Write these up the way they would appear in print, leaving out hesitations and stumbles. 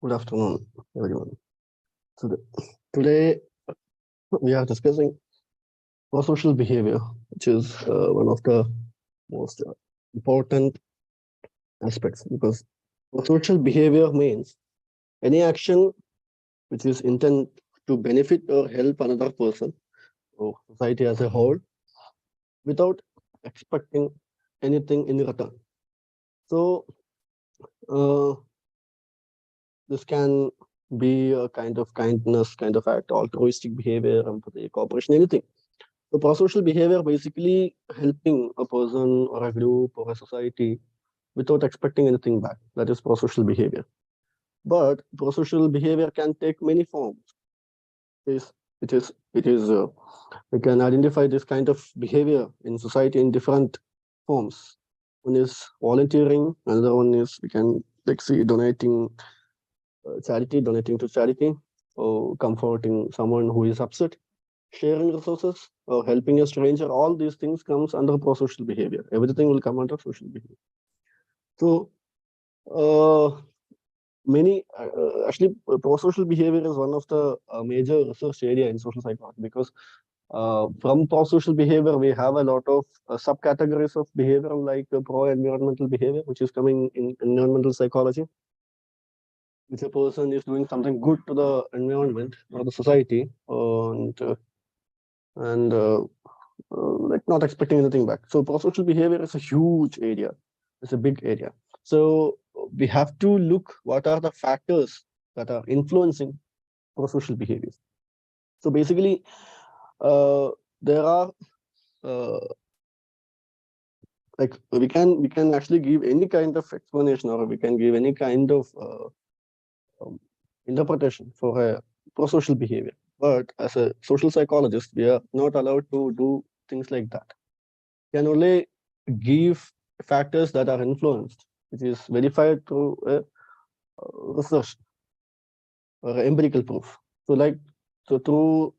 Good afternoon, everyone. Today we are discussing prosocial behavior, which is one of the most important aspects because prosocial behavior means any action which is intended to benefit or help another person or society as a whole without expecting anything in return. So uh, this can be a kind of kindness, kind of act, altruistic behavior, empathy, cooperation, anything. So prosocial behavior basically helping a person or a group or a society without expecting anything back. That is prosocial behavior. But prosocial behavior can take many forms. Is it is we can identify this kind of behavior in society in different forms. One is volunteering, another one is we can like see donating donating to charity, or comforting someone who is upset, sharing resources, or helping a stranger. All these things comes under prosocial behavior. Everything will come under social behavior. So uh, many actually prosocial behavior is one of the major research area in social psychology because from prosocial behavior we have a lot of subcategories of behavior like pro-environmental behavior, which is coming in environmental psychology. If a person is doing something good to the environment or the society, and like not expecting anything back. So prosocial behavior is a huge area. It's a big area. So we have to look what are the factors that are influencing prosocial behaviors. So basically, uh, there are uh, like we can actually give any kind of explanation, or we can give any kind of um, interpretation for a prosocial behavior. But as a social psychologist, we are not allowed to do things like that. We can only give factors that are influenced, which is verified through research or empirical proof. So, through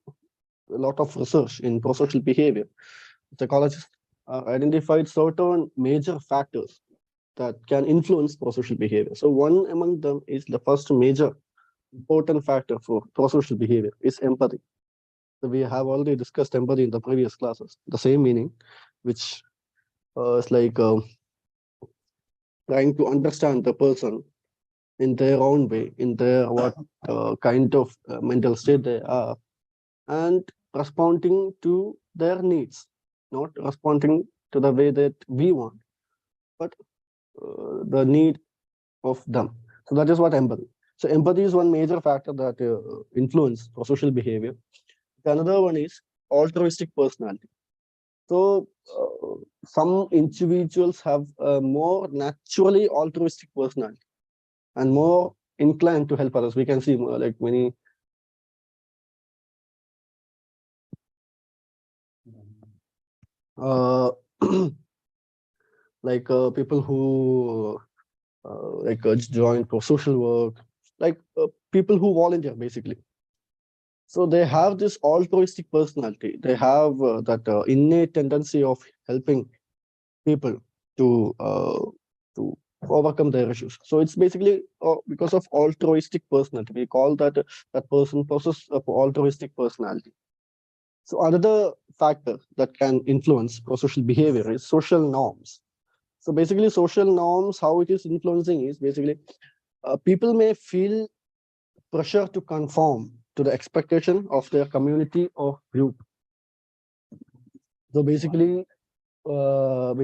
a lot of research in prosocial behavior, psychologists identified certain major factors that can influence prosocial behavior. So, one among them is the first major important factor for prosocial behavior is empathy. So we have already discussed empathy in the previous classes. The same meaning, which is like trying to understand the person in their own way, in their what kind of mental state they are, and responding to their needs, not responding to the way that we want, but the need of them. So that is what empathy. So empathy is one major factor that influence social behavior. Another one is altruistic personality. So some individuals have a more naturally altruistic personality and more inclined to help others. We can see like many uh, like people who join for social work, like people who volunteer basically. So they have this altruistic personality. They have that innate tendency of helping people to to overcome their issues. So it's basically because of altruistic personality. We call that that person possesses of altruistic personality. So another factor that can influence social behavior is social norms. So basically, social norms, how it is influencing is basically people may feel pressure to conform to the expectation of their community or group. So basically, so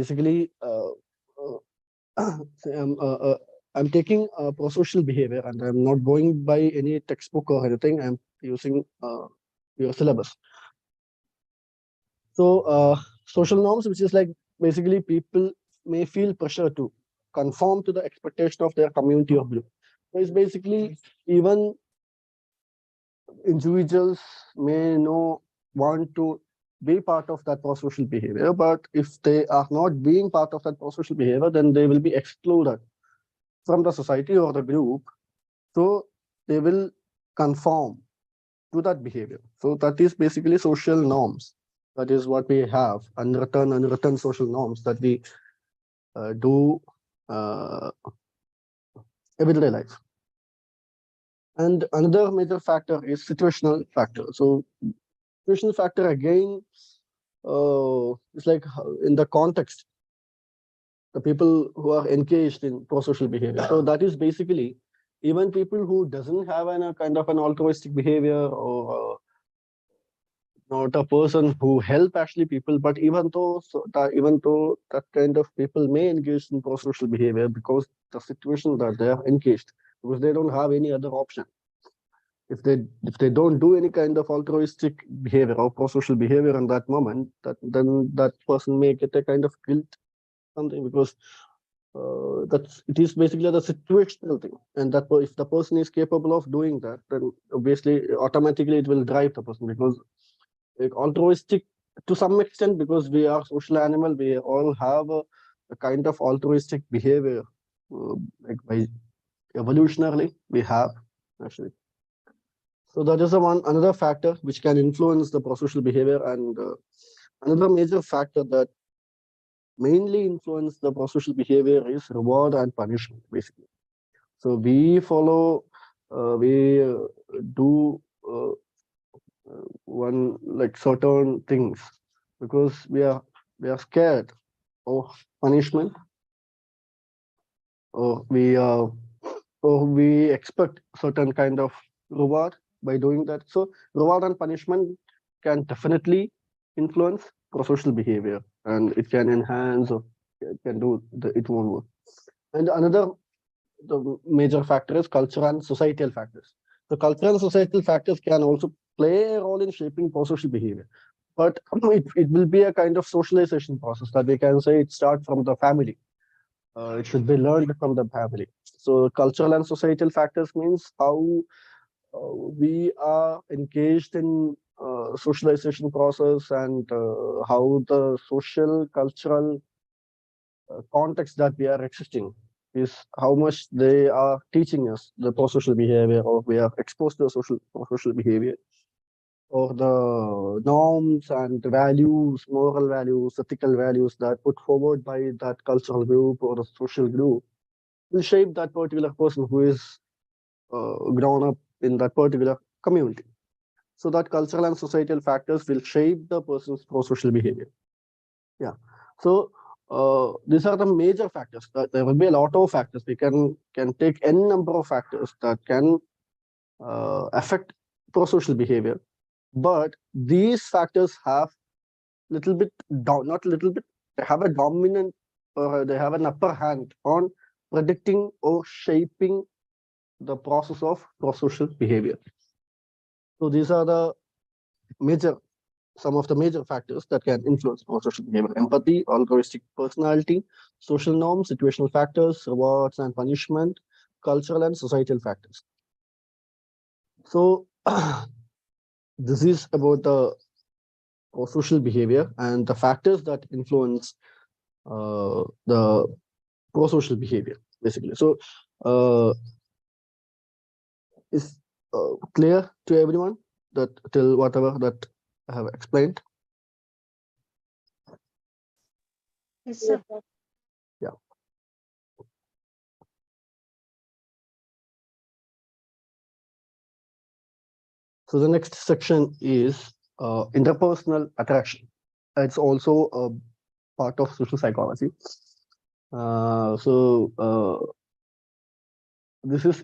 I'm taking prosocial behavior and I'm not going by any textbook or anything. I'm using your syllabus. So social norms, which is like basically people may feel pressure to conform to the expectation of their community or group. So it's basically even individuals may know want to be part of that prosocial behavior, but if they are not being part of that prosocial behavior, then they will be excluded from the society or the group. So they will conform to that behavior. So that is basically social norms. That is what we have, unwritten social norms that we do uh, everyday life. And another major factor is situational factor. So situational factor again, it's like in the context, the people who are engaged in pro-social behavior. So that is basically even people who doesn't have a kind of an altruistic behavior, or not a person who help actually people, but even though that kind of people may engage in pro-social behavior because the situation that they are engaged, because they don't have any other option. If they don't do any kind of altruistic behavior or pro-social behavior in that moment, then that person may get a kind of guilt, something, because that's it is basically the situational thing. And that if the person is capable of doing that, then obviously automatically it will drive the person, because like altruistic to some extent, because we are social animal, we all have a kind of altruistic behavior, like by evolutionarily we have actually. So that is the one another factor which can influence the prosocial behavior. And another major factor that mainly influence the prosocial behavior is reward and punishment, basically. So we follow, we do one like certain things because we are scared of punishment, or we expect certain kind of reward by doing that. So reward and punishment can definitely influence prosocial behavior, and it can enhance, or it can do it won't work. And another the major factor is cultural and societal factors. So cultural and societal factors can also play a role in shaping prosocial behavior. But it will be a kind of socialization process that we can say it starts from the family. It should be learned from the family. So cultural and societal factors means how we are engaged in socialization process, and how the social cultural context that we are existing is how much they are teaching us the pro-social behavior, or we are exposed to the social behavior, or the norms and values, moral values, ethical values that put forward by that cultural group or the social group will shape that particular person who is grown up in that particular community. So that cultural and societal factors will shape the person's pro-social behavior. Yeah. So these are the major factors. There will be a lot of factors. We can take n number of factors that can affect pro-social behavior, but these factors have little bit not little bit, they have a dominant, or they have an upper hand on predicting or shaping the process of pro-social behavior. So these are the major some of the major factors that can influence pro-social behavior: empathy, altruistic personality, social norms, situational factors, rewards and punishment, cultural and societal factors. So this is about the pro-social behavior and the factors that influence the pro-social behavior, basically. So is clear to everyone that till whatever that I have explained? Yes, sir. Yeah. So the next section is interpersonal attraction. It's also a part of social psychology. This is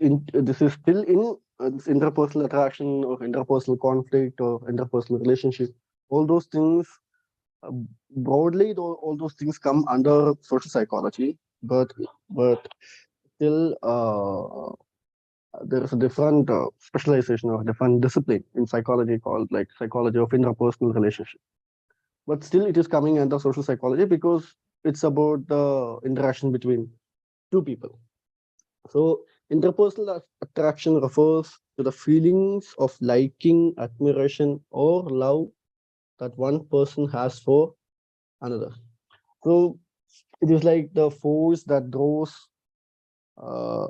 still in this interpersonal attraction, or interpersonal conflict, or interpersonal relationship. All those things uh, broadly, all those things come under social psychology, but still there is a different specialization or different discipline in psychology called like psychology of interpersonal relationship. But still, it is coming under social psychology because it's about the interaction between two people. So, interpersonal attraction refers to the feelings of liking, admiration, or love that one person has for another. So, it is like the force that draws uh,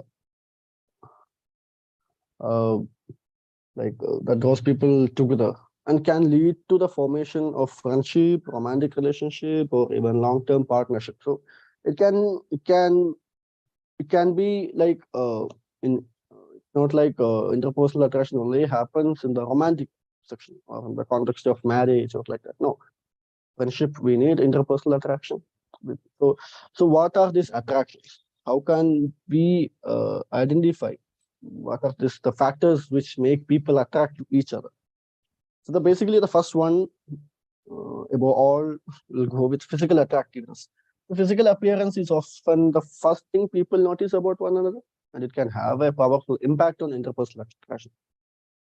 uh, that draws people together and can lead to the formation of friendship, romantic relationship, or even long-term partnership. So it can be like in not like interpersonal attraction only happens in the romantic section or in the context of marriage or like that. No, friendship, we need interpersonal attraction. So, so what are these attractions? How can we identify what are the factors which make people attract to each other? So basically the first one, above all, will go with physical attractiveness. The physical appearance is often the first thing people notice about one another, and it can have a powerful impact on interpersonal attraction.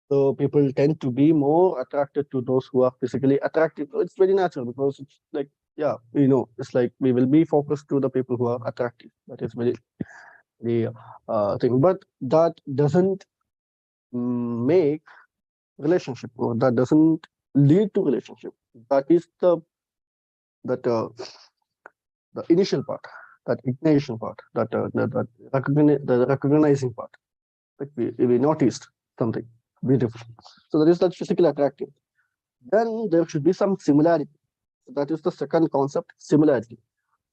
So people tend to be more attracted to those who are physically attractive. So it's very natural because it's like, yeah, it's like we will be focused to the people who are attractive. That is very the thing. But that doesn't make relationship, or that doesn't lead to relationship. That is that the initial part, that ignition part, the recognizing part. Like we noticed something beautiful. So that is that physical attractive. Then there should be some similarity. So that is the second concept, similarity.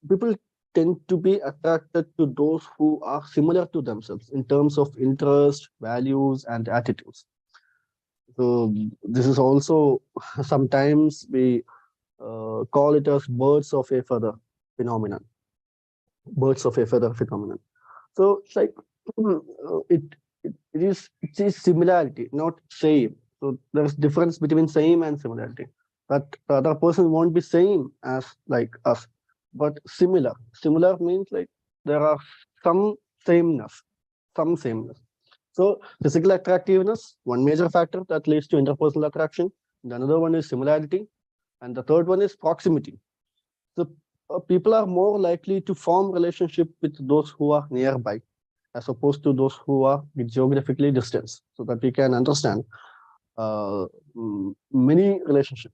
People tend to be attracted to those who are similar to themselves in terms of interest, values, and attitudes. So this is also sometimes we call it as birds of a feather phenomenon. Birds of a feather phenomenon. So it's like it, it is similarity, not same. So there's difference between same and similarity. That the other person won't be same as like us, but similar. Similar means like there are some sameness, some sameness. So physical attractiveness, one major factor that leads to interpersonal attraction. The another one is similarity, and the third one is proximity. So people are more likely to form relationship with those who are nearby as opposed to those who are geographically distant, so that we can understand many relationship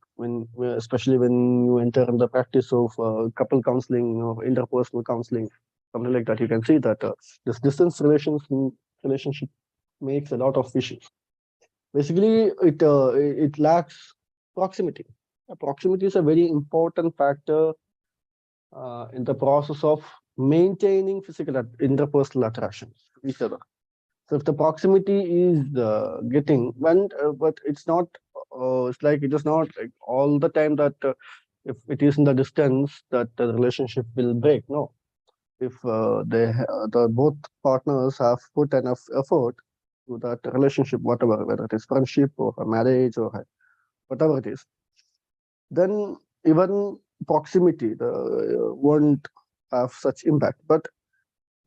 especially when you enter in the practice of couple counseling or interpersonal counseling, something like that. You can see that this distance relationship makes a lot of issues. Basically, it lacks proximity. Proximity is a very important factor in the process of maintaining physical interpersonal attractions to each other. So if the proximity is getting when, but it's not. It's like it is not like all the time that if it is in the distance that the relationship will break. No, if the both partners have put enough effort to that relationship, whatever, whether it is friendship or a marriage or whatever it is, then even proximity won't have such impact. But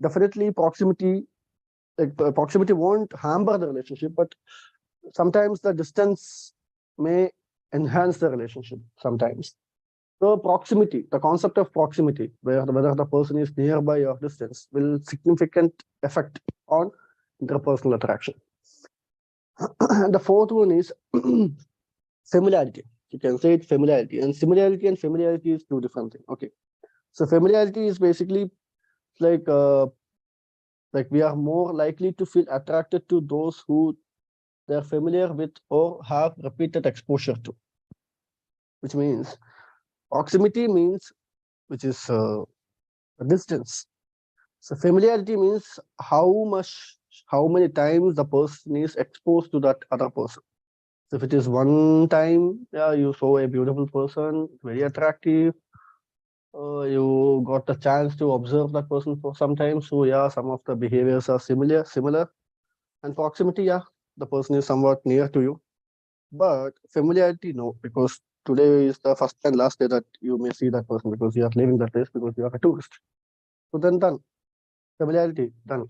definitely proximity, like proximity won't hamper the relationship, but sometimes the distance may enhance the relationship sometimes. So proximity, the concept of proximity, whether the person is nearby or distance, will significant effect on interpersonal attraction. And the fourth one is familiarity. You can say it familiarity, and similarity and familiarity is two different things. Okay, so familiarity is basically like we are more likely to feel attracted to those who they're familiar with or have repeated exposure to, which means proximity means which is distance. So familiarity means how many times the person is exposed to that other person. So if it is one time, yeah, you saw a beautiful person, very attractive, you got the chance to observe that person for some time. So yeah, some of the behaviors are similar. And proximity, yeah, the person is somewhat near to you. But familiarity, no, because today is the first and last day that you may see that person because you are leaving that place because you are a tourist. So then done. Familiarity, done.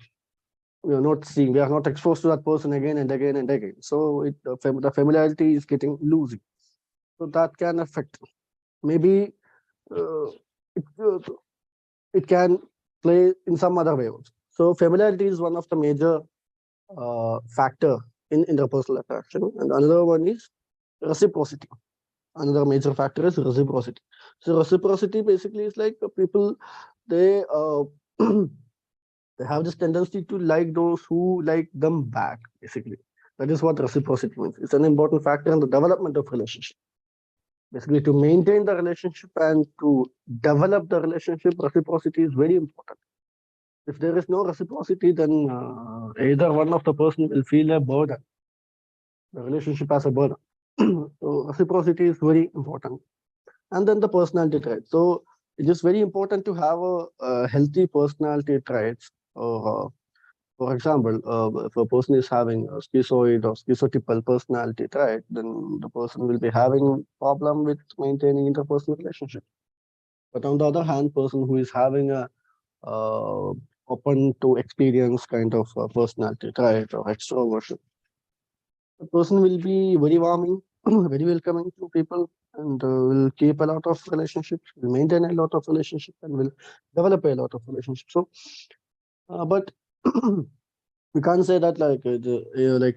We are not exposed to that person again and again and again. So the familiarity is getting losing. So that can affect. Maybe uh, it, uh, it can play in some other way also. So familiarity is one of the major factor in interpersonal attraction, and another one is reciprocity. Another major factor is reciprocity. So reciprocity basically is like people they they have this tendency to like those who like them back. Basically, that is what reciprocity means. It's an important factor in the development of relationship. Basically, to maintain the relationship and to develop the relationship, reciprocity is very important. If there is no reciprocity, then either one of the person will feel a burden, the relationship as a burden. So reciprocity is very important. And then the personality traits. So it is very important to have a healthy personality traits. Or, for example, if a person is having a schizoid or schizotypal personality trait, then the person will be having problem with maintaining interpersonal relationship. But on the other hand, person who is having a uh, open to experience kind of personality trait or extroversion, the person will be very warming, very welcoming to people, and will keep a lot of relationships, will maintain a lot of relationships, and will develop a lot of relationships. So, but we can't say that like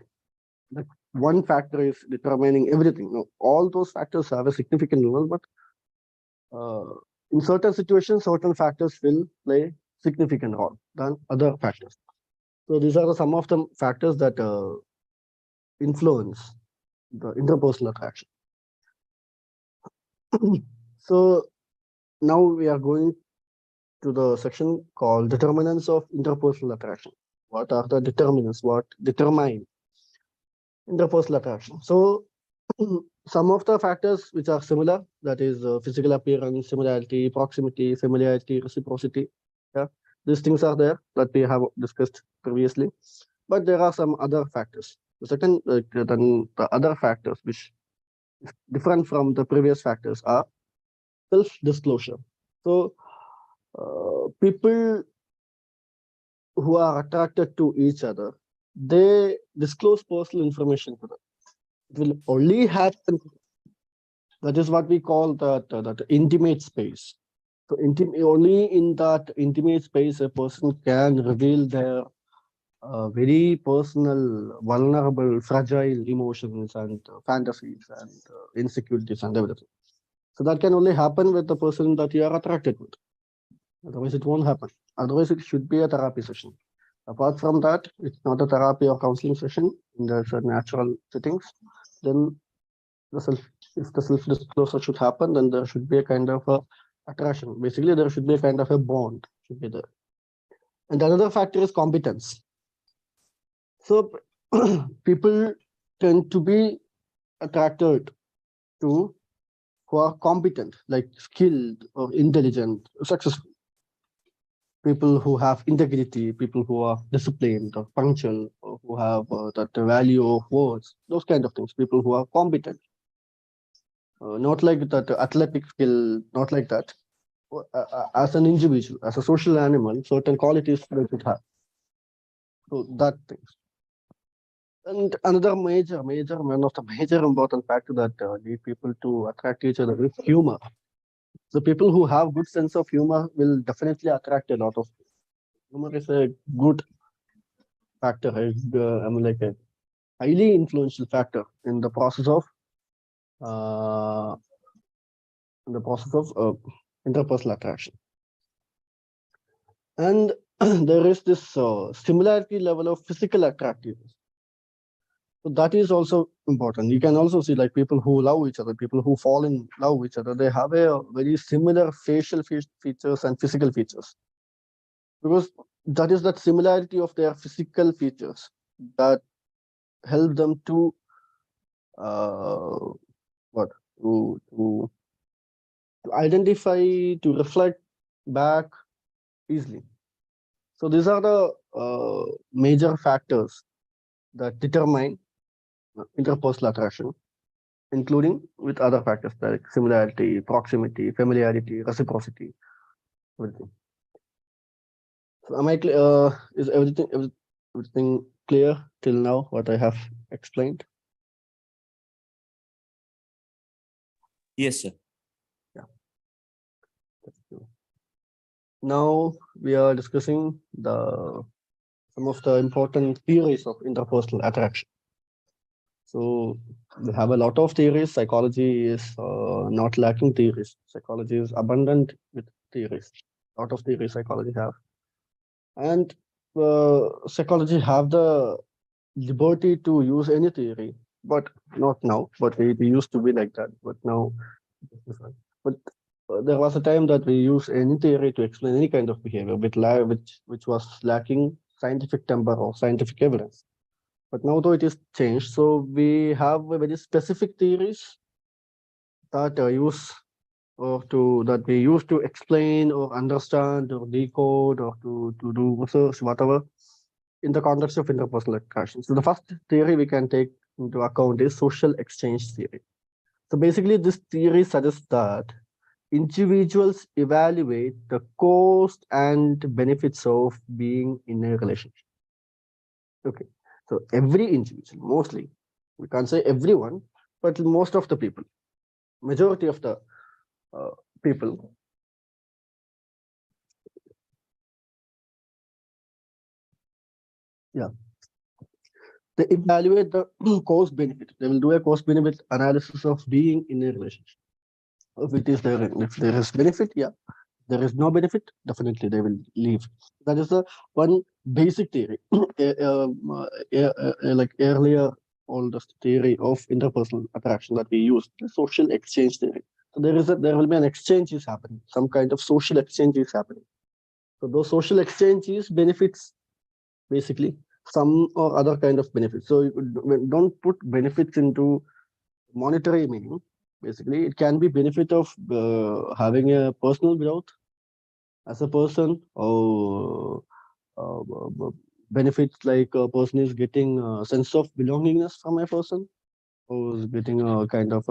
one factor is determining everything. No, all those factors have a significant role, but uh, in certain situations, certain factors will play significant role than other factors. So these are some of the factors that influence the interpersonal attraction. So now we are going to the section called determinants of interpersonal attraction. What are the determinants? What determine interpersonal attraction? So some of the factors which are similar, that is physical appearance, similarity, proximity, familiarity, reciprocity. Yeah, these things are there that we have discussed previously. But there are some other factors. The second, then the other factors which is different from the previous factors are self-disclosure. So people who are attracted to each other, they disclose personal information to them. It will only happen. That is what we call that intimate space. So only in that intimate space, a person can reveal their very personal, vulnerable, fragile emotions and fantasies and insecurities and everything. So that can only happen with the person that you are attracted with. Otherwise, it won't happen. Otherwise, it should be a therapy session. Apart from that, it's not a therapy or counseling session in the natural settings. Then the self, if the self disclosure should happen, then there should be a kind of a attraction. Basically, there should be a kind of a bond should be there. And another factor is competence. So people tend to be attracted to who are competent, like skilled or intelligent, successful. People who have integrity, people who are disciplined or punctual, or who have that value of words, those kind of things. People who are competent, not like that athletic skill, not like that. As an individual, as a social animal, certain qualities they should have. So that things. And another one of the major important factor that lead people to attract each other is humor. So people who have good sense of humor will definitely attract a lot of. Humor is a good factor. I mean, like a highly influential factor uh, in the process of interpersonal attraction. And there is this similarity level of physical attractiveness. So that is also important. You can also see like people who love each other, people who fall in love with each other, they have a very similar facial features and physical features. Because that is that similarity of their physical features that help them to uh, what to identify, to reflect back easily. So these are the major factors that determine interpersonal attraction, including with other factors like similarity, proximity, familiarity, reciprocity, everything. So am I is everything clear till now? What I have explained? Yes, sir. Yeah. Now we are discussing some of the important theories of interpersonal attraction. So we have a lot of theories. Psychology is not lacking theories. Psychology is abundant with theories. A lot of theories psychology have, and psychology have the liberty to use any theory, but not now. But it used to be like that. But now it's different. But there was a time that we used any theory to explain any kind of behavior which was lacking scientific temper or scientific evidence. But now though it is changed, so we have a very specific theories that we use to explain or understand or decode or to do research, whatever, in the context of interpersonal interaction. So the first theory we can take into account is social exchange theory. So basically, this theory suggests that individuals evaluate the cost and benefits of being in a relationship. Okay, so every individual, mostly, we can't say everyone, but most of the people, majority of the people, yeah, they evaluate the cost benefit. They will do a cost benefit analysis of being in a relationship. If it is there, if there is benefit, yeah. There is no benefit, definitely they will leave. That is the one basic theory. Like earlier, all the theory of interpersonal attraction that we use, the social exchange theory. So there will be an exchange is happening, some kind of social exchange is happening. So those social exchanges benefits basically some or other kind of benefits. So don't put benefits into monetary meaning. Basically, it can be benefit of having a personal growth as a person, or benefits like a person is getting a sense of belongingness from a person, or is getting a kind of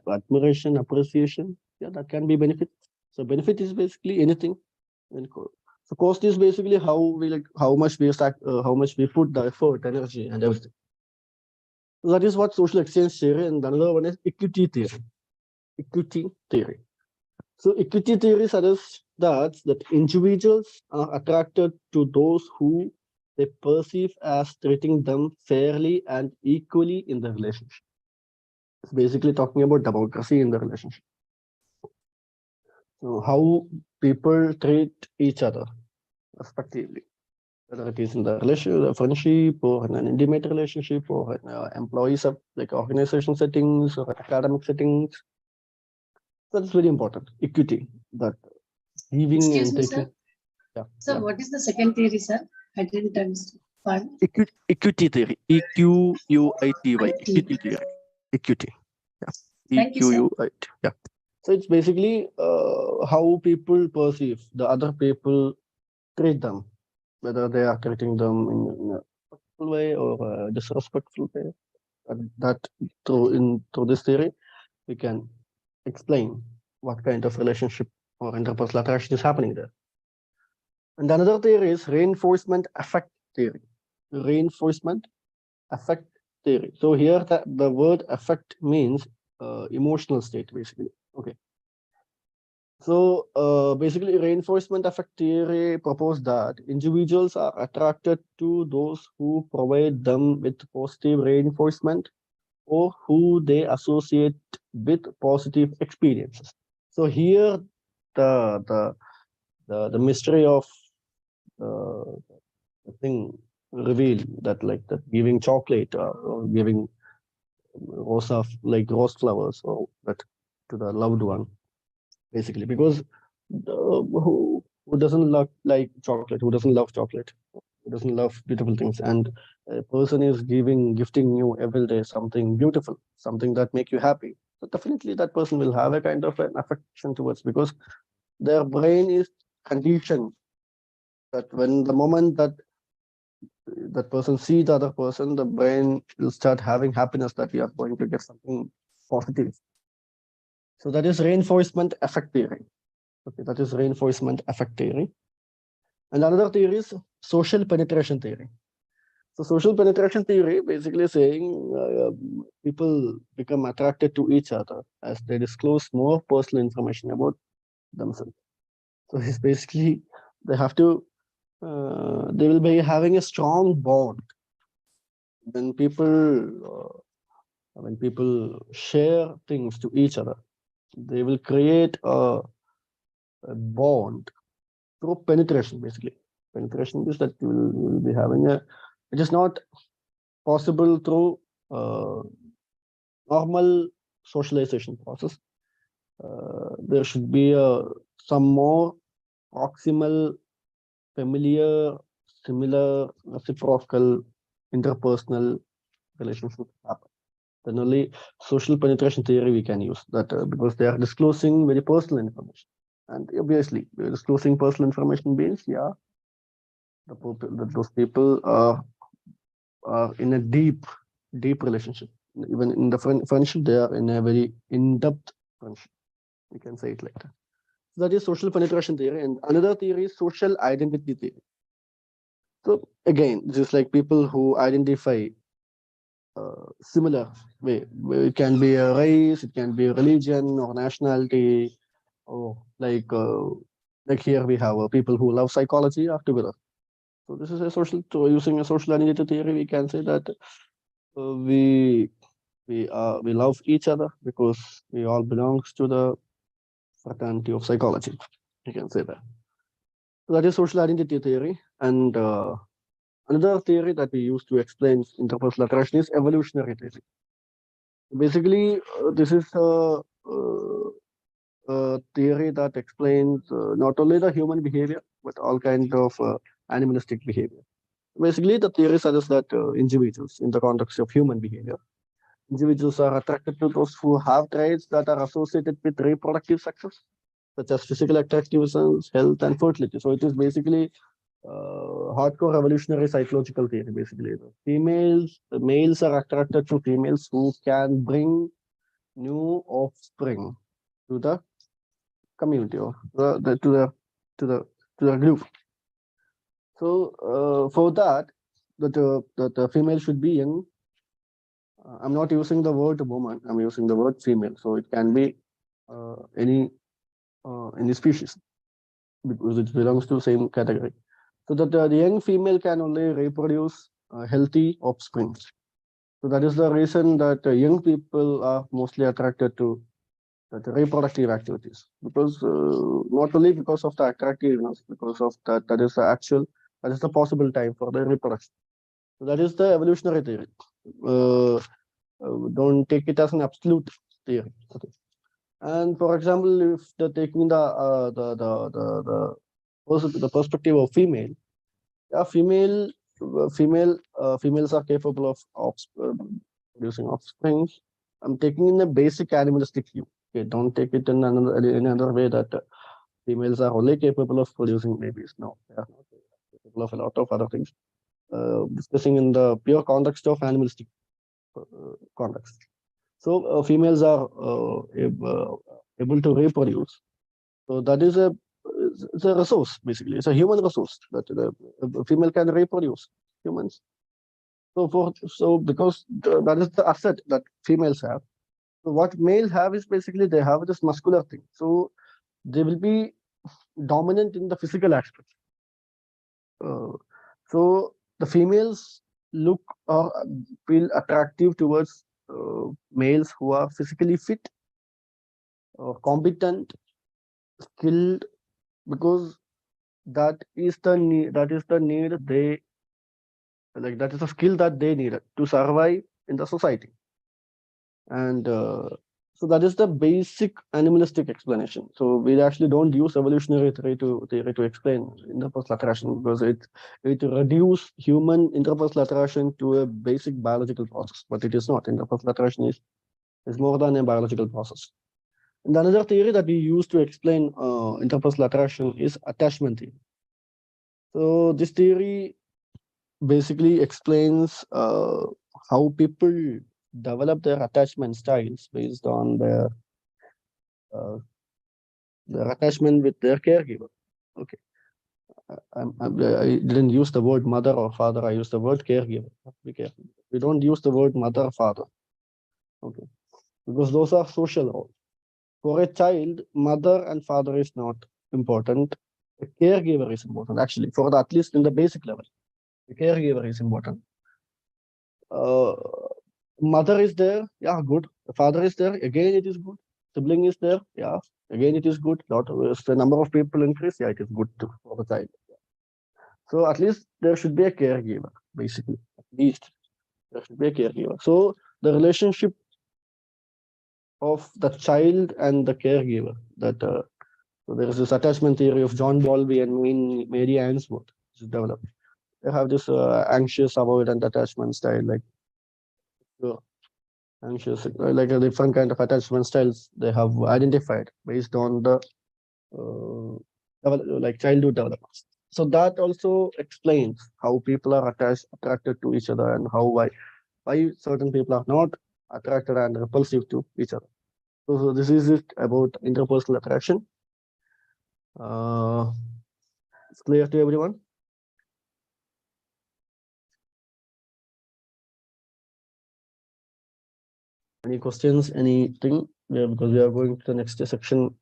admiration, appreciation. Yeah, that can be benefit. So benefit is basically anything. So cost is basically how we like how much we how much we put the effort, energy, and everything. So that is what social exchange theory, and another one is equity theory. Equity theory. So equity theory suggests that individuals are attracted to those who they perceive as treating them fairly and equally in the relationship. It's basically talking about democracy in the relationship. So how people treat each other respectively, whether it is in the relation, a friendship, or in an intimate relationship, or in employees of like organization settings or academic settings. That's very important. Equity, that giving Excuse and me, taking. sir. Yeah, Sir, yeah. what is the second theory, sir? I didn't understand. Pardon? Equity theory. EQUITY. IT. Equity theory. Equity. Yeah. Thank you, sir. EQUIT. Yeah. So it's basically how people perceive the other people, treat them, whether they are treating them in a respectful way or a disrespectful way. And that through this theory, we can explain what kind of relationship or interpersonal attraction is happening there. And another theory is reinforcement effect theory. Reinforcement affect theory. So here the word affect means emotional state, basically. Okay. So basically, reinforcement effect theory proposed that individuals are attracted to those who provide them with positive reinforcement or who they associate with positive experiences. So here the mystery of the thing revealed, that like that giving chocolate or giving rose flowers or that to the loved one, basically, because who doesn't love like chocolate, who doesn't love chocolate, who doesn't love beautiful things, and a person is gifting you every day something beautiful, something that make you happy, so definitely that person will have a kind of an affection towards, because their brain is conditioned that when the moment that person see the other person, the brain will start having happiness that we are going to get something positive. So that is reinforcement effect theory. Okay, that is reinforcement effect theory. And another theory is social penetration theory. So social penetration theory basically saying people become attracted to each other as they disclose more personal information about themselves. So it's basically they have to they will be having a strong bond when people share things to each other. They will create a bond through penetration, basically. Penetration is that you will be having a, it is not possible through normal socialization process. there should be some more proximal, familiar, similar, reciprocal, interpersonal relationships happen. Then only social penetration theory we can use that because they are disclosing very personal information. And obviously, disclosing personal information means, yeah, those people are in a deep relationship. Even in the friendship, they are in a very in-depth friendship. We can say it like that. So that is social penetration theory. And another theory is social identity theory. So again, just like people who identify similar way. It can be a race, it can be a religion or nationality, or like here we have people who love psychology are together. So this is a social. So using a social identity theory, we can say that we love each other because we all belongs to the fraternity of psychology. You can say that. So that is social identity theory, and another theory that we use to explain interpersonal attraction is evolutionary theory. Basically, this is a theory that explains not only the human behavior, but all kinds of animalistic behavior. Basically, the theory suggests that individuals, in the context of human behavior, individuals are attracted to those who have traits that are associated with reproductive success, such as physical attractiveness, health, and fertility. So it is basically hardcore evolutionary psychological theory. Basically, the males are attracted to females who can bring new offspring to the community or to the to the group. So for that, the female should be young. I'm not using the word woman. I'm using the word female. So it can be any species because it belongs to the same category. So that the young female can only reproduce healthy offspring. So that is the reason that young people are mostly attracted to the reproductive activities because not only because of the attractiveness, because of that is the possible time for the reproduction. So that is the evolutionary theory. Don't take it as an absolute theory. Okay. And for example, if they're taking the perspective of female, yeah, females are capable of producing offspring. I'm taking in a basic animalistic view. Okay, don't take it in another way that females are only capable of producing babies. No, they are not capable of a lot of other things. Discussing in the pure context of animalistic context. So females are able to reproduce. So that is it's a resource basically. It's a human resource that the female can reproduce humans. So because that is the asset that females have. So what males have is basically they have this muscular thing. So they will be dominant in the physical aspect. Uh, so the females look or feel attractive towards males who are physically fit, competent, skilled, because that is the need they like that is a skill that they need to survive in the society. And so that is the basic animalistic explanation. So we actually don't use evolutionary theory to explain interpersonal attraction because it reduces human interpersonal attraction to a basic biological process, but it is not. Interpersonal attraction is more than a biological process. And another theory that we use to explain interpersonal attraction is attachment theory. So this theory basically explains how people develop their attachment styles based on uh, their attachment with their caregiver. Okay, I didn't use the word mother or father. I used the word caregiver. Be careful. We don't use the word mother or father. Okay, because those are social roles. For a child, mother and father is not important. A caregiver is important. Actually, for the, at least in the basic level, the caregiver is important. Uh, Mother is there, yeah, good. The father is there, again, it is good. Sibling is there, yeah, again, it is good. Lot of the number of people increase, yeah, it is good too for the child. So at least there should be a caregiver, basically. At least there should be a caregiver. So the relationship of the child and the caregiver. That so there is this attachment theory of John Bowlby and Mary Ainsworth, which is developed. They have this anxious avoidant attachment style, like anxious, like a different kind of attachment styles they have identified based on the like childhood development. So that also explains how people are attracted to each other, and why certain people are not attracted and repulsive to each other. So this is it about interpersonal attraction. It's clear to everyone. Any questions? Anything? Yeah, because we are going to the next section.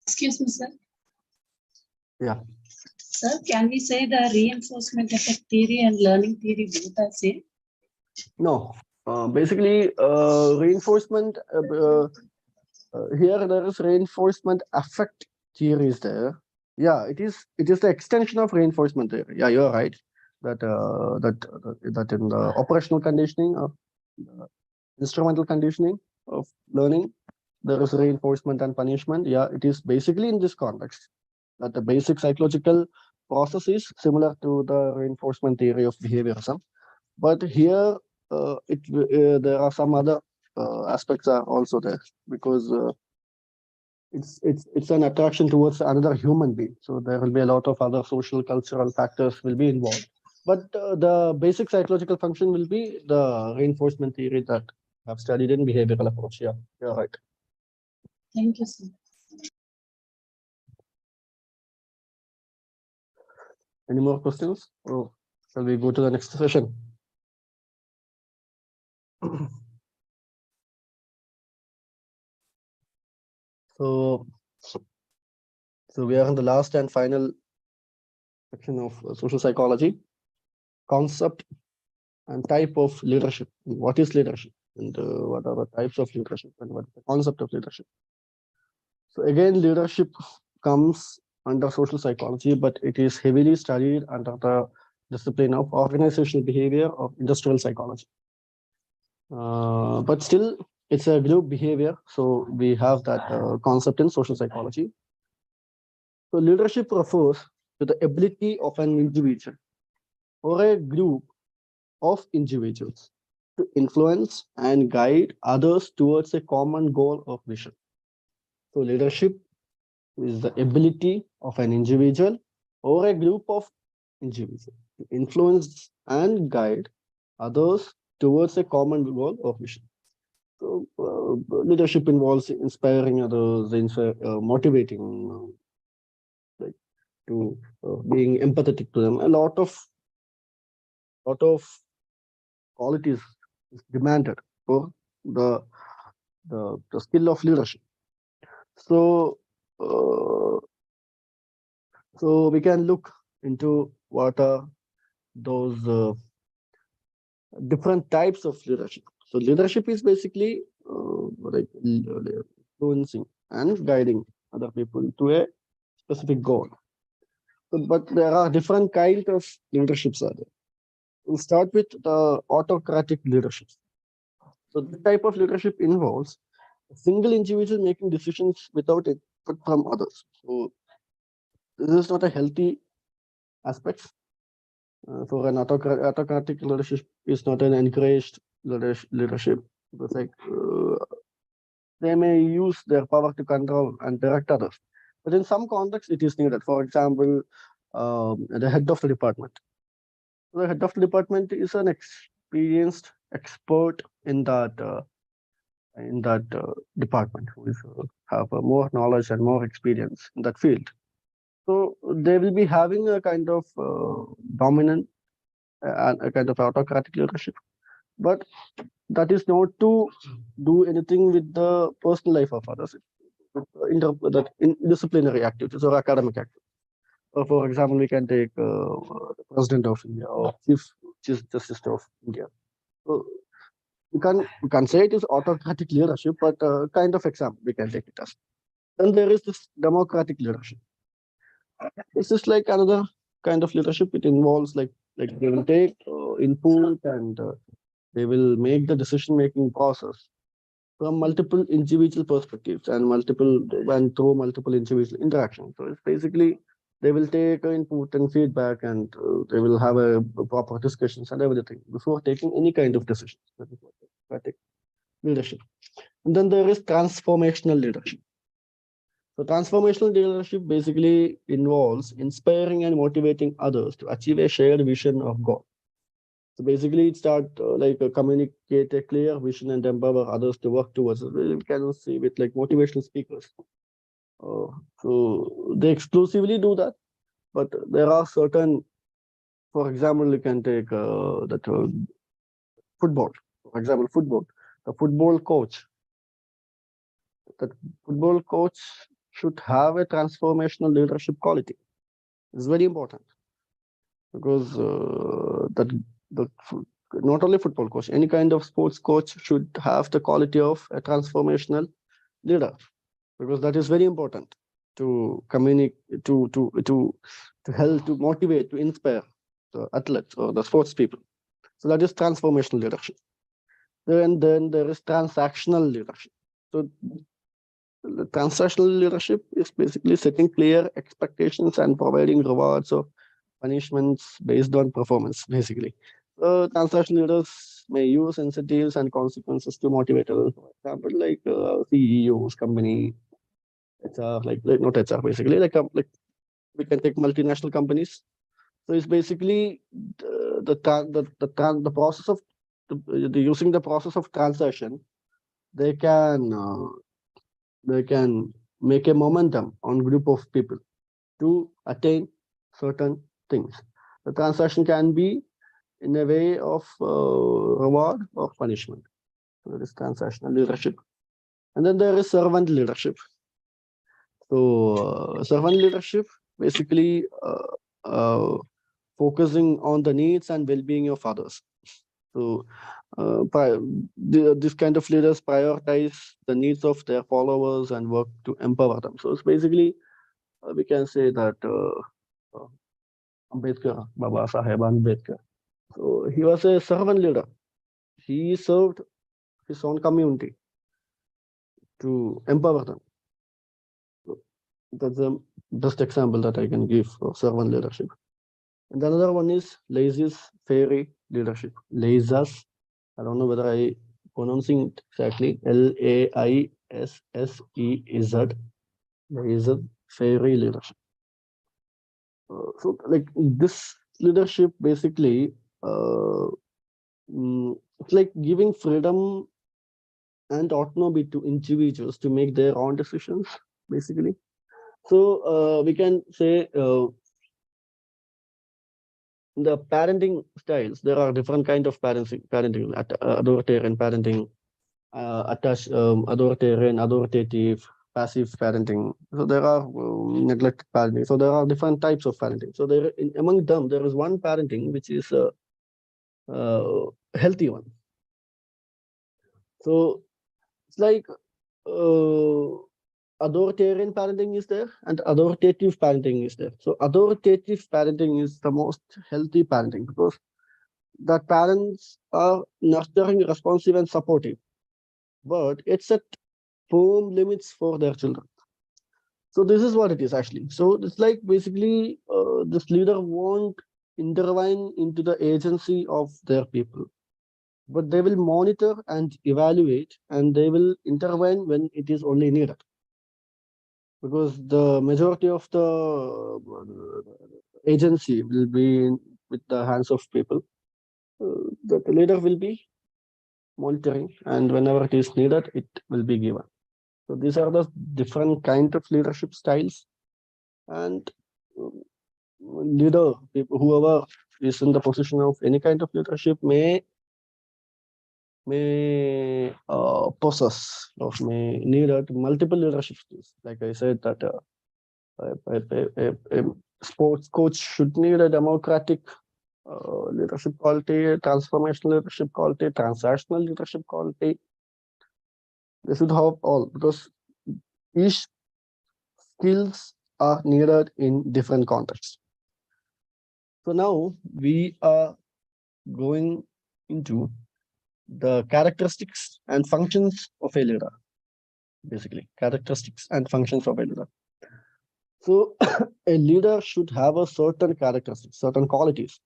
Excuse me, sir. Yeah. Sir, can we say the reinforcement effect theory and learning theory both are same? No. Basically, reinforcement. Here there is reinforcement effect theory is there. Yeah, it is. It is the extension of reinforcement theory. Yeah, you're right. That in the operational conditioning of instrumental conditioning of learning, there is reinforcement and punishment. Yeah, it is basically in this context that the basic psychological process is similar to the reinforcement theory of behaviorism, but here there are some other aspects are also there, because it's an attraction towards another human being. So there will be a lot of other social cultural factors will be involved. But the basic psychological function will be the reinforcement theory that I've studied in behavioral approach. Yeah, you're right. Thank you, sir. Any more questions? Or shall we go to the next session? So we are in the last and final section of social psychology, concept and type of leadership. What is leadership, and what are the types of leadership, and what is the concept of leadership? So again, leadership comes under social psychology, but it is heavily studied under the discipline of organizational behavior of industrial psychology. But still, it's a group behavior, so we have that concept in social psychology. So leadership refers to the ability of an individual or a group of individuals to influence and guide others towards a common goal or vision. So leadership is the ability of an individual or a group of individuals to influence and guide others towards a common goal or vision. So leadership involves inspiring others, motivating, like to being empathetic to them. A lot of qualities is demanded for the skill of leadership. So so we can look into what are those different types of leadership. So leadership is basically like influencing and guiding other people to a specific goal. But there are different kinds of leaderships are there. We'll start with the autocratic leadership. So the type of leadership involves a single individual making decisions without input from others. So this is not a healthy aspect. For an autocratic leadership is not an encouraged leadership. It's like they may use their power to control and direct others, but in some contexts it is needed. For example, the head of the department. The head of the department is an experienced expert in that department, who is have more knowledge and more experience in that field. So they will be having a kind of dominant and a kind of autocratic leadership, but that is not to do anything with the personal life of others, in disciplinary activities or academic activities. For example, we can take the President of India or Chief Justice of India. So we can't say it is autocratic leadership, but kind of example we can take it as. Then there is this democratic leadership. This is like another kind of leadership. It involves like they will take input and they will make the decision making process from multiple individual perspectives and through multiple individual interactions. So it's basically they will take input and feedback and they will have a proper discussions and everything before taking any kind of decisions. That is what democratic leadership. And then there is transformational leadership. So transformational leadership basically involves inspiring and motivating others to achieve a shared vision of goal. So basically, it start communicate a clear vision and empower others to work towards it. We can see with like motivational speakers. So they exclusively do that, but there are certain, for example, you can take that football. For example, football. The football coach. That football coach should have a transformational leadership quality. It's very important because the not only football coach, any kind of sports coach should have the quality of a transformational leader, because that is very important to communicate, to help, to motivate, to inspire the athletes or the sports people. So that is transformational leadership. Then there is transactional leadership. So the transactional leadership is basically setting clear expectations and providing rewards or punishments based on performance, basically. So transactional leaders may use incentives and consequences to motivate others. For example, like CEOs, company, HR, like not HR, basically, like we can take multinational companies. So it's basically the process of using the process of transaction, they can make a momentum on group of people to attain certain things. The transaction can be in a way of reward or punishment. So that is transactional leadership. And then there is servant leadership. So servant leadership basically focusing on the needs and well-being of others. So this kind of leaders prioritize the needs of their followers and work to empower them. So it's basically we can say that Ambedkar, Baba Saheb Ambedkar. So he was a servant leader. He served his own community to empower them. So that's the best example that I can give of servant leadership. And another one is laissez-faire leadership. Laissez, I don't know whether I pronouncing it exactly. Laissez. Laissez-faire leadership. So like this leadership basically it's like giving freedom and autonomy to individuals to make their own decisions, basically. So we can say the parenting styles, there are different kind of parenting, authoritarian parenting, authoritarian, authoritative, passive parenting. So there are neglected parenting. So there are different types of parenting. So among them, there is one parenting which is a healthy one. So it's like authoritarian parenting is there and authoritative parenting is there. So authoritative parenting is the most healthy parenting because the parents are nurturing, responsive, and supportive, but it's set firm limits for their children. So this is what it is actually. So it's like basically this leader won't intervene into the agency of their people, but they will monitor and evaluate, and they will intervene when it is only needed. Because the majority of the agency will be with the hands of people. The leader will be monitoring, and whenever it is needed, it will be given. So these are the different kind of leadership styles, and leader, whoever is in the position of any kind of leadership may possess or may need multiple leadership skills. Like I said, that a sports coach should need a democratic leadership quality, transformational leadership quality, transactional leadership quality. They should have all, because each skills are needed in different contexts. So now we are going into the characteristics and functions of a leader. Basically, characteristics and functions of a leader. So a leader should have a certain characteristics, certain qualities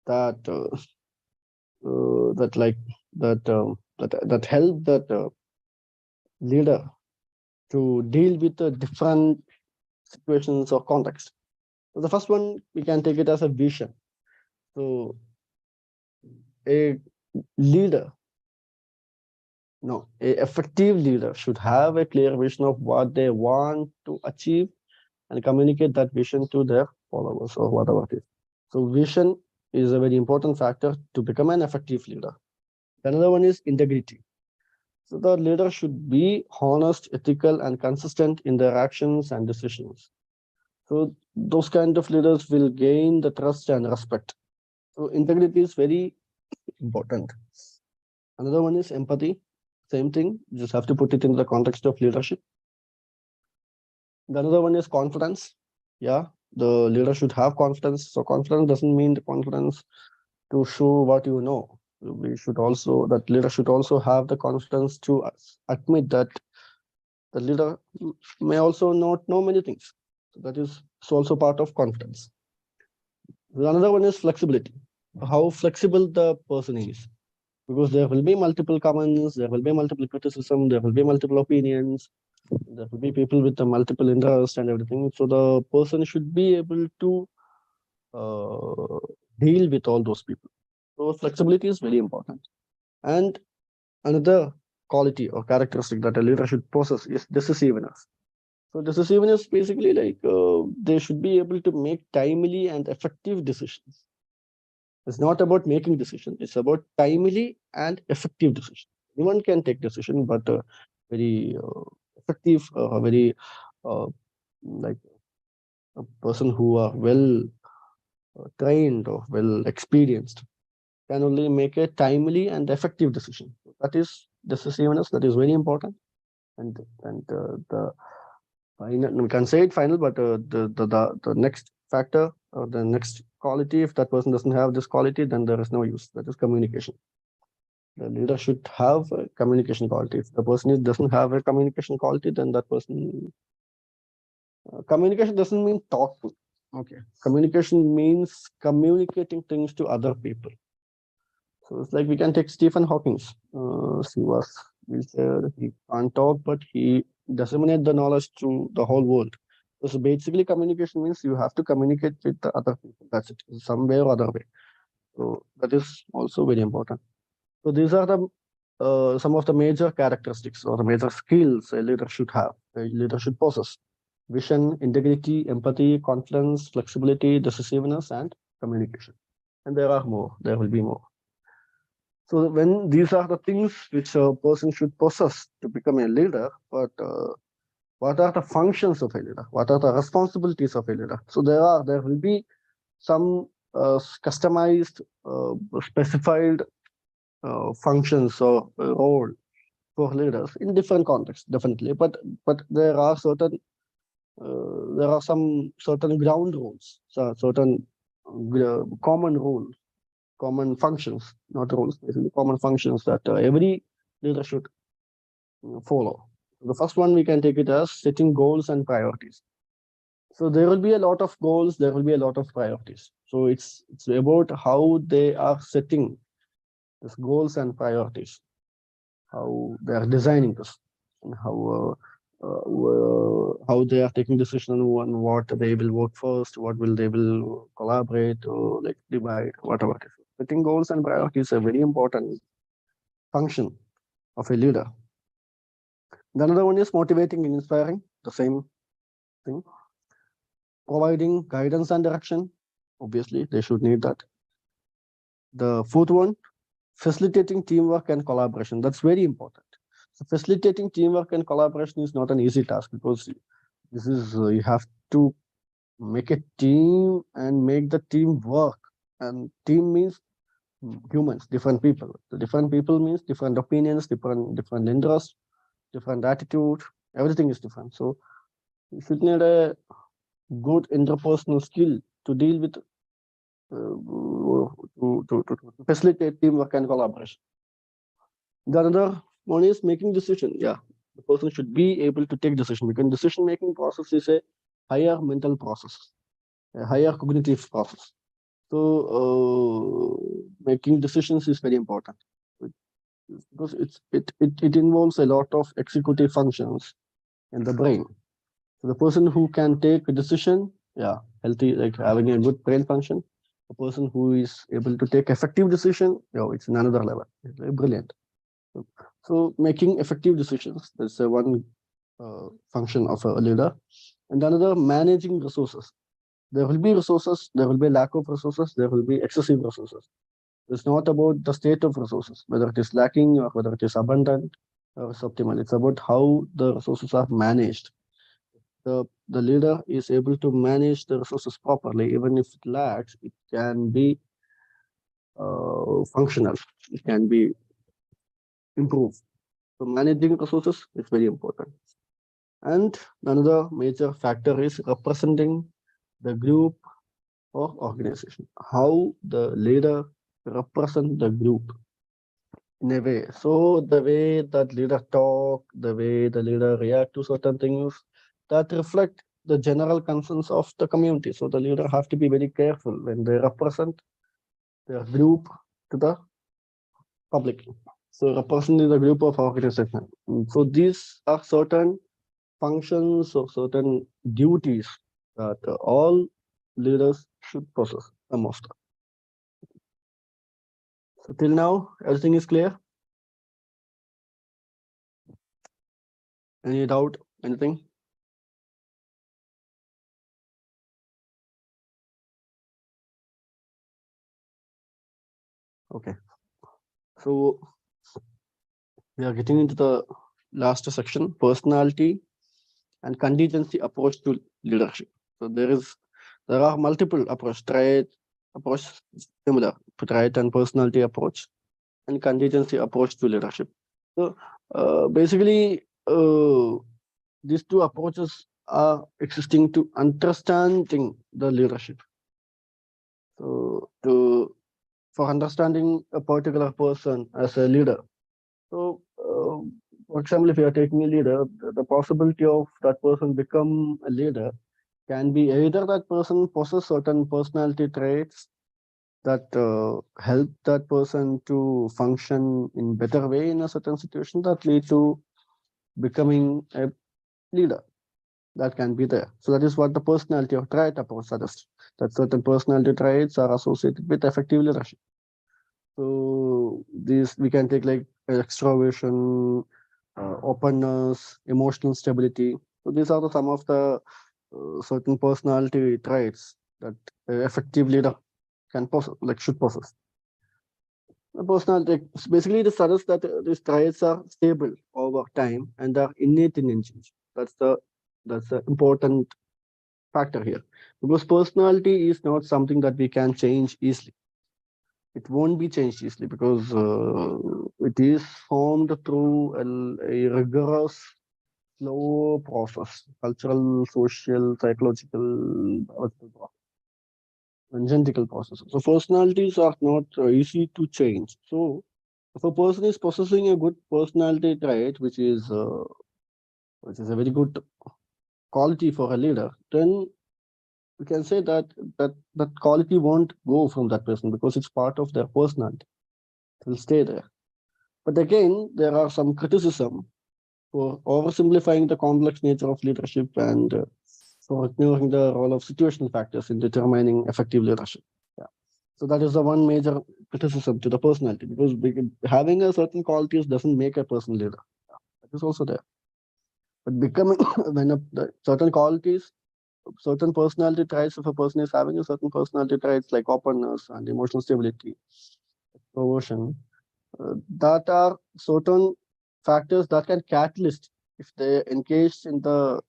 that that like that help that leader to deal with the different situations or contexts. So the first one, we can take it as a vision. So a leader, no, a effective leader should have a clear vision of what they want to achieve and communicate that vision to their followers or whatever it is. So vision is a very important factor to become an effective leader. Another one is integrity. So the leader should be honest, ethical, and consistent in their actions and decisions. So those kind of leaders will gain the trust and respect. So integrity is very important. Another one is empathy. Same thing, you just have to put it in the context of leadership. The another one is confidence. Yeah, the leader should have confidence. So confidence doesn't mean the confidence to show what you know. We should also, that leader should also have the confidence to admit that the leader may also not know many things. So that is also part of confidence. Another one is flexibility. How flexible the person is, because there will be multiple comments, there will be multiple criticism, there will be multiple opinions, there will be people with the multiple interests and everything. So the person should be able to deal with all those people. So flexibility is very important. And another quality or characteristic that a leader should possess is decisiveness. So decisiveness basically like they should be able to make timely and effective decisions. It's not about making decision. It's about timely and effective decision. Anyone can take decision, but very effective, very like a person who are well trained or well experienced can only make a timely and effective decision. That is decisiveness. That is very important. And the final, we can say it final, but the next factor or the next quality, if that person doesn't have this quality, then there is no use. That is communication. The leader should have a communication quality. If the person doesn't have a communication quality, then that person communication doesn't mean thoughtful. Okay, communication means communicating things to other people. So it's like we can take Stephen Hawking. He said he can't talk, but he disseminate the knowledge to the whole world. So basically, communication means you have to communicate with the other people. That's it, some way or other way. So that is also very important. So these are the some of the major characteristics or the major skills a leader should have, a leader should possess: vision, integrity, empathy, confidence, flexibility, decisiveness, and communication. And there are more. There will be more. So when these are the things which a person should possess to become a leader, but what are the functions of a leader? What are the responsibilities of a leader? So there will be some customized, specified functions or role for leaders in different contexts, definitely. But there are some certain ground rules, so certain common rules, common functions, not rules, basically common functions that every leader should follow. The first one, we can take it as setting goals and priorities. So there will be a lot of goals, there will be a lot of priorities. So it's about how they are setting these goals and priorities, how they are designing this, and how they are taking decision on what they will work first, what will they will collaborate or like divide, whatever it is. Setting goals and priorities is a very important function of a leader. The another one is motivating and inspiring, the same thing. Providing guidance and direction, obviously they should need that. The fourth one, facilitating teamwork and collaboration. That's very important. So facilitating teamwork and collaboration is not an easy task, because this is you have to make a team and make the team work and team means humans, different people. The different people means different opinions, different interests, different attitude. Everything is different. So you should need a good interpersonal skill to deal with to facilitate teamwork and collaboration. The another one is making decision. Yeah, the person should be able to take decision because decision making process is a higher mental process, a higher cognitive process. So making decisions is very important because it involves a lot of executive functions in the brain. So the person who can take a decision, yeah, healthy, like having a good brain function. A person who is able to take effective decision, it's another level. It's very brilliant. So making effective decisions, that's one function of a leader. And another, managing resources. There will be resources, there will be lack of resources, there will be excessive resources. It's not about the state of resources, whether it is lacking or whether it is abundant or it's optimal. It's about how the resources are managed. The leader is able to manage the resources properly, even if it lacks, it can be functional, it can be improved. So managing resources is very important. And another major factor is representing the group or organization. How the leader represent the group in a way. So the way that leader talk, the way the leader react to certain things, that reflect the general concerns of the community. So the leader have to be very careful when they represent their group to the public. So representing the group of organization. So these are certain functions or certain duties that all leaders should possess the most. So till now, everything is clear. Any doubt? Anything? Okay. So we are getting into the last section, personality and contingency approach to leadership. So there are multiple approach, trait approach, similar to trait and personality approach, and contingency approach to leadership. So basically, these two approaches are existing to understanding the leadership. So for understanding a particular person as a leader. So, for example, if you are taking a leader, the possibility of that person become a leader can be either that person possesses certain personality traits that help that person to function in better way in a certain situation that lead to becoming a leader. That can be there. So that is what the personality of trait approach suggests. That certain personality traits are associated with effective leadership. So these we can take like extroversion, openness, emotional stability. So these are some of the certain personality traits that effective leader can possess, like should possess. The personality basically it suggests that these traits are stable over time and are innate in individuals. That's the important factor here, because personality is not something that we can change easily. It won't be changed easily because it is formed through a rigorous, slow process, cultural, social, psychological, and genetical processes. So personalities are not easy to change. So if a person is possessing a good personality trait, which is a very good quality for a leader, then we can say that quality won't go from that person because it's part of their personality. It will stay there. But again, there are some criticism for oversimplifying the complex nature of leadership and for ignoring the role of situational factors in determining effective leadership. Yeah. So that is the one major criticism to the personality, because having a certain qualities doesn't make a person leader. Yeah. That is also there. But becoming when the certain qualities, certain personality traits, if a person is having a certain personality traits like openness and emotional stability, extroversion, that are certain factors that can catalyst if they engaged in the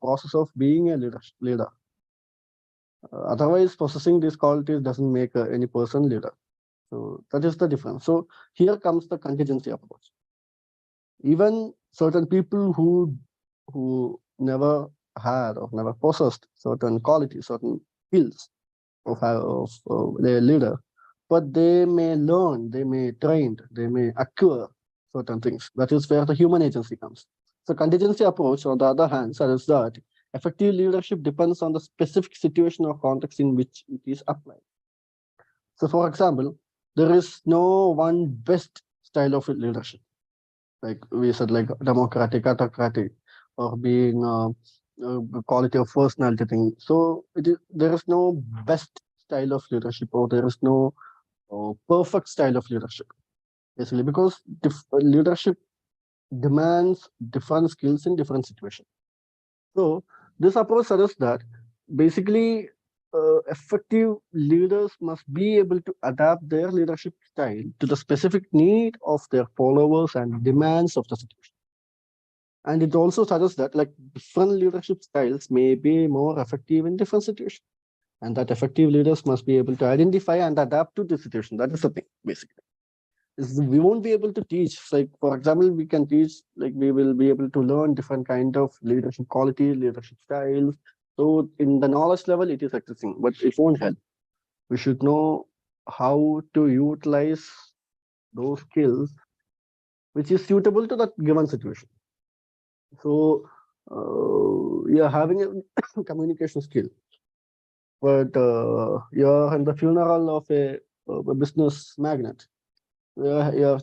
process of being a leader. Otherwise, possessing these qualities doesn't make any person leader. So that is the difference. So here comes the contingency approach. Even certain people who never had or never possessed certain qualities, certain skills of their leader, but they may learn, they may train, they may acquire certain things. That is where the human agency comes. So contingency approach, on the other hand, says that effective leadership depends on the specific situation or context in which it is applied. So, for example, there is no one best style of leadership. Like we said, like democratic, autocratic, or being quality of personality thing. So there is no best style of leadership, or there is no perfect style of leadership. Basically, because leadership demands different skills in different situations. So this approach suggests that basically effective leaders must be able to adapt their leadership style to the specific need of their followers and demands of the situation. And it also suggests that like different leadership styles may be more effective in different situations. And that effective leaders must be able to identify and adapt to the situation. That is the thing, basically. We won't be able to teach. Like, for example, we can teach, like we will be able to learn different kind of leadership qualities, leadership styles. So in the knowledge level, it is existing, but it won't help. We should know how to utilize those skills, which is suitable to that given situation. So you're having a communication skill, but you're in the funeral of a business magnate. You're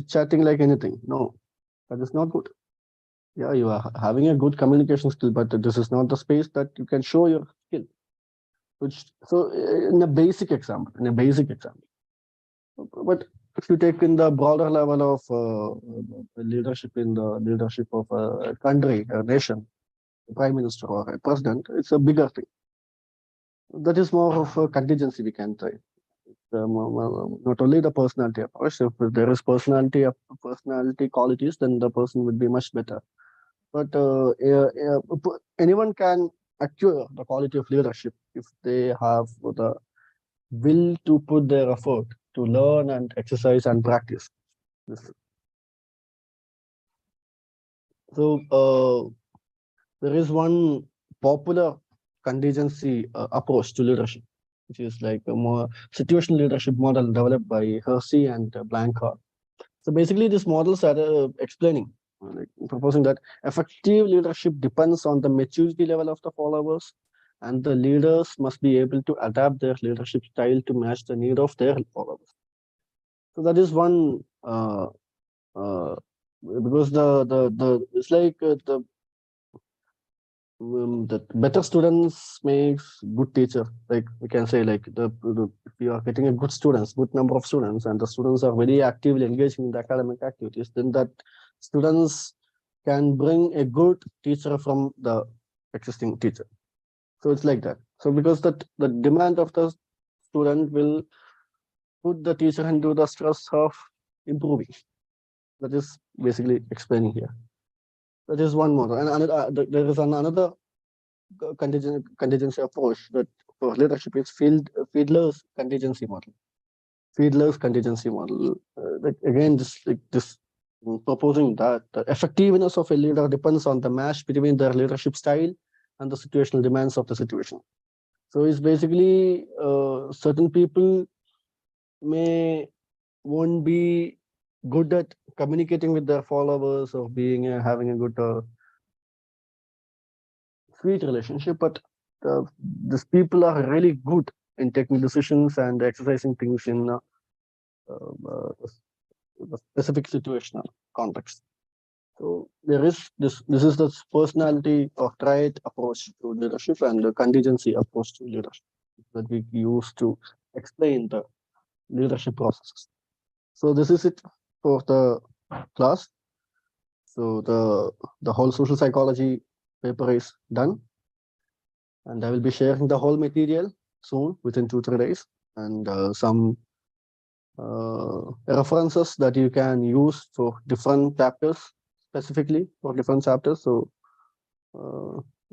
chatting like anything. No, that is not good. Yeah, you are having a good communication skill, but this is not the space that you can show your skill. Which so in a basic example, but if you take in the broader level of leadership in the leadership of a country, a nation, a prime minister or a president, it's a bigger thing. That is more of a contingency, we can say. Not only the personality approach. If there is personality qualities, then the person would be much better. But anyone can acquire the quality of leadership if they have the will to put their effort to learn and exercise and practice this. So there is one popular contingency approach to leadership, which is like a more situational leadership model developed by Hersey and Blanchard. So basically, this model started explaining, like proposing that effective leadership depends on the maturity level of the followers, and the leaders must be able to adapt their leadership style to match the need of their followers. So that is one because the it's like the better students makes good teacher. Like we can say, like if you are getting a good students, good number of students, and the students are very actively engaging in the academic activities, then that students can bring a good teacher from the existing teacher. So it's like that. So because that the demand of the student will put the teacher into the stress of improving. That is basically explaining here. That is one model, and another, there is another contingency approach that for leadership is Fiedler's contingency model. Fiedler's contingency model. Like again, this proposing that the effectiveness of a leader depends on the match between their leadership style and the situational demands of the situation. So it's basically certain people won't be good at communicating with their followers or being having a good sweet relationship, but these people are really good in taking decisions and exercising things in the specific situational context. So there is this is the personality or trait approach to leadership and the contingency approach to leadership that we use to explain the leadership processes. So this is it for the class. So the whole social psychology paper is done, and I will be sharing the whole material soon within 2-3 days, and some references that you can use for different chapters, specifically for different chapters. So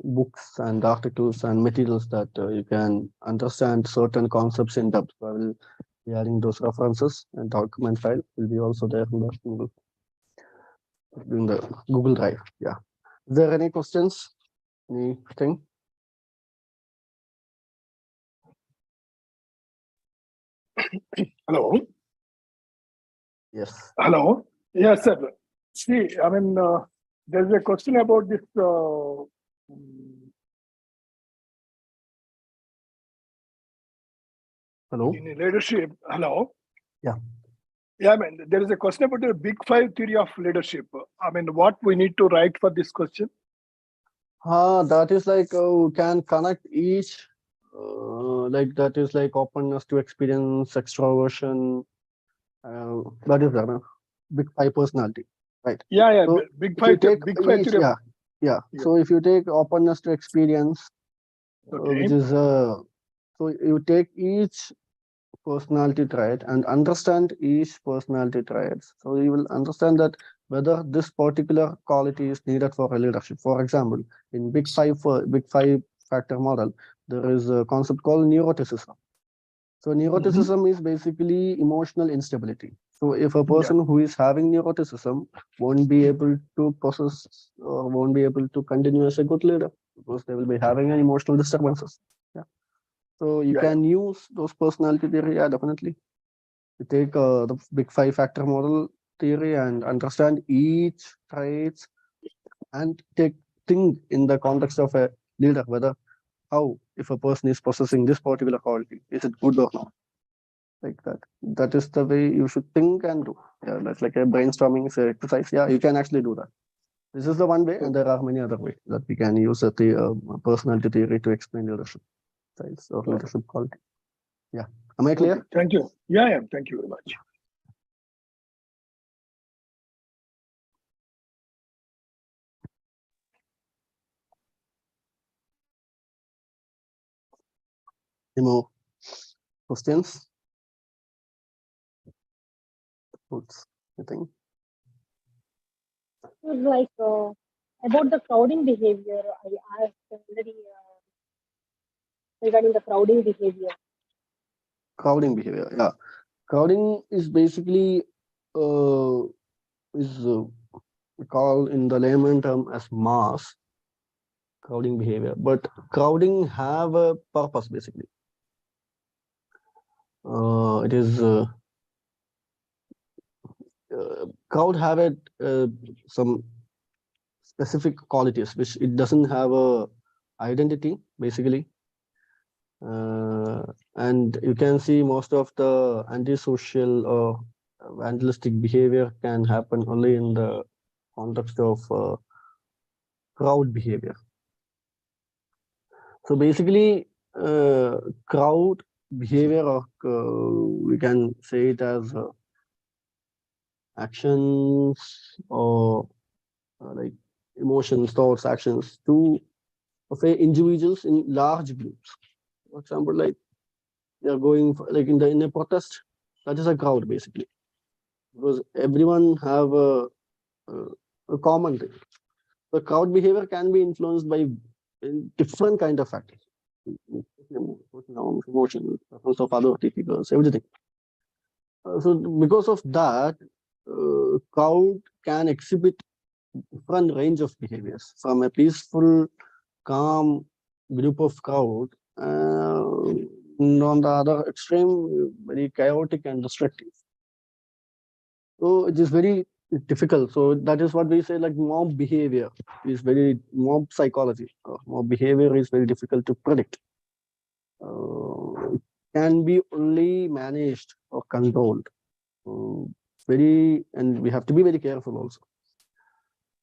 books and articles and materials that you can understand certain concepts in depth. So I will be adding those references, and document file will be also there in the Google Drive. Yeah. Is there any questions? Anything? Hello. Yes. Hello. Yes, sir. See, I mean, there's a question about this. Hello. In leadership. Hello. Yeah. Yeah, I mean, there is a question about the big five theory of leadership. I mean, what we need to write for this question? That is like can connect each. Like that is like openness to experience, extroversion. That is the big five personality, right? Yeah, yeah. So Big if you five. take Big five each, theory. yeah. Yeah. So if you take openness to experience, Okay. which is so you take each personality trait and understand each personality traits. So you will understand that whether this particular quality is needed for a leadership. For example, in big five factor model, there is a concept called neuroticism. So neuroticism is basically emotional instability. So if a person who is having neuroticism won't be able to process or won't be able to continue as a good leader because they will be having an emotional disturbances. Yeah. So you can use those personality theory, yeah, definitely. You take the big five factor model theory and understand each traits and think in the context of a leader, whether how if a person is possessing this particular quality, is it good or not? Like that. That is the way you should think and do. Yeah, that's like a brainstorming exercise. Yeah, you can actually do that. This is the one way, and there are many other ways that we can use a personality theory to explain leadership styles or leadership quality. Yeah. Am I clear? Okay. Thank you. Yeah. Thank you very much. Any more questions? Anything? Like about the crowding behavior, I asked already regarding the crowding behavior. Crowding behavior. Yeah. Crowding is basically is called in the layman term as mass crowding behavior, but crowding have a purpose basically. It is crowd have some specific qualities which it doesn't have a identity basically, and you can see most of the antisocial or vandalistic behavior can happen only in the context of crowd behavior. So basically, crowd behavior, or we can say it as actions or like emotions, thoughts, actions to of individuals in large groups. For example, like they are going for, like in a protest, that is a crowd basically, because everyone have a common thing. The crowd behavior can be influenced by different kind of factors, emotion, preference of other figures, everything. So because of that, crowd can exhibit different range of behaviors from a peaceful, calm group of crowd, on the other extreme, very chaotic and destructive. So it is very difficult. So that is what we say, like mob behavior is very mob psychology. Mob behavior is very difficult to predict. It can be only managed or controlled. And we have to be very careful also.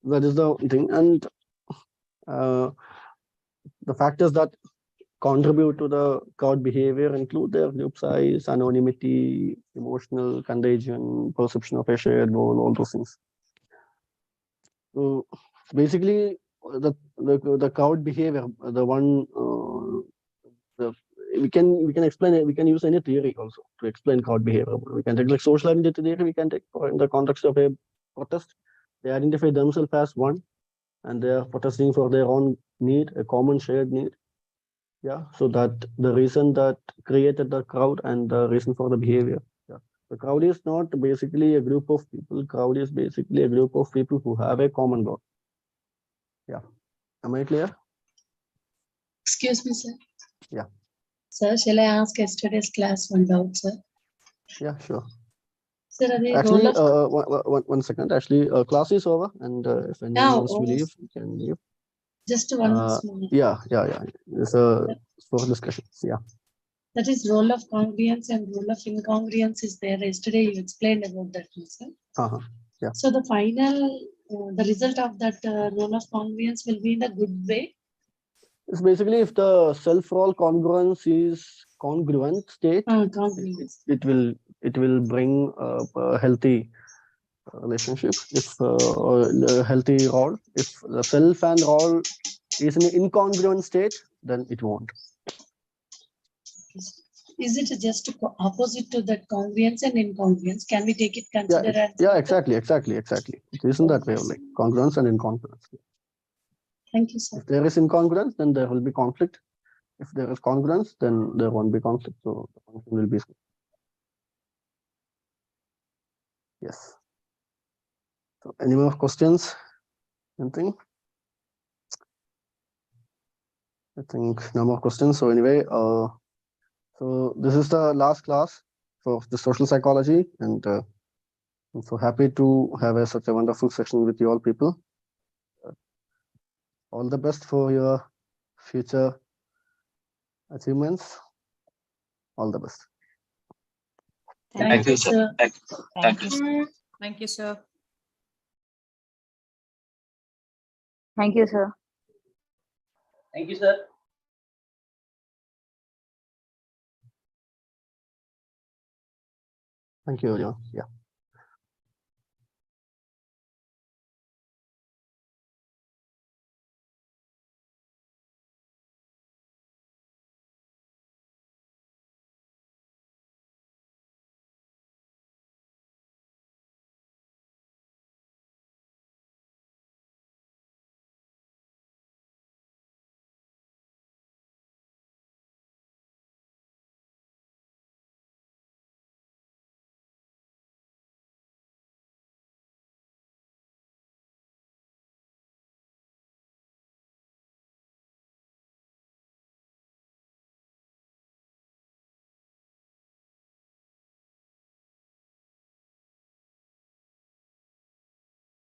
That is the thing. And the factors that contribute to the crowd behavior include their group size, anonymity, emotional contagion, perception of a shared goal, all those things. So basically, the crowd behavior, the one we can explain it. We can use any theory also to explain crowd behavior. We can take like social identity theory. We can take in the context of a protest. They identify themselves as one, and they are protesting for their own need, a common shared need. Yeah, so that the reason that created the crowd and the reason for the behavior. Yeah, the crowd is not basically a group of people. Crowd is basically a group of people who have a common goal. Yeah, am I clear? Excuse me, sir. Yeah. Sir, shall I ask yesterday's class one doubt, sir? Yeah, sure. Sir, the Actually, role of one second. Actually, class is over, and if anyone now, wants to leave, you can leave. just one small. Yeah. It's for discussions. Yeah. That is role of congruence and role of incongruence is there. Yesterday you explained about that, no, sir. Uh-huh. Yeah. So the final, the result of that role of congruence will be in a good way. It's basically if the self-role congruence is congruent state, Congruence. it will bring a healthy relationship. If a healthy role, if the self and role is in an incongruent state, then it won't. Is it just opposite to that congruence and incongruence? Can we take it consider as Yeah, exactly. It isn't that way, like congruence and incongruence. Thank you, sir. If there is incongruence, then there will be conflict. If there is congruence, then there won't be conflict. So the function will be smooth. Yes. So any more questions? Anything? I think no more questions. So anyway, so this is the last class for the social psychology, and I'm so happy to have such a wonderful session with you all people. All the best for your future achievements. All the best. Thank you, sir. Thank you. Thank you, sir. Thank you, sir. Thank you, sir. Thank you, everyone. Yeah.